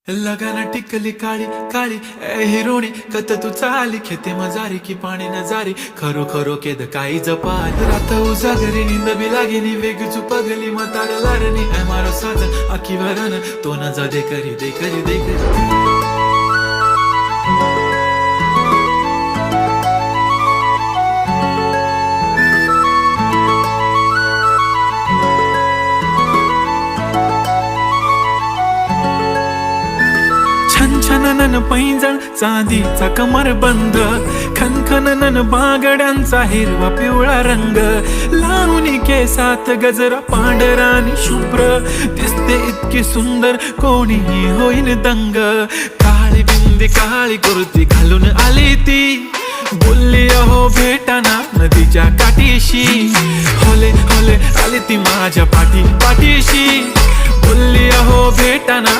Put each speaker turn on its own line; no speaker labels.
लगाना टिकली काळी काळी ए हिरोणी कत तू चाली खेते मजारी की पाणी नजारी खरो खरो केद काही जपाल रात उजागरी निंद बी लागेनी वेग चुपगली मतार लारणी ए मारो साजन आखी भरन तो न जा दे करी दे करी दे करी छनछनन पैंजण चांदीचा कमर बंद खनखनन बागड्यांचा हिरवा पिवळा रंग लावणी केसात गजरा पांढरा आणि शुभ्र दिसते इतकी सुंदर कोणीही होईन दंग काळी बिंदी काळी कुर्ती घालून आली ती बोलली अहो भेटाना नदीच्या काठीशी होले होले आली ती माझ्या पाठीशी बोलली अहो भेटाना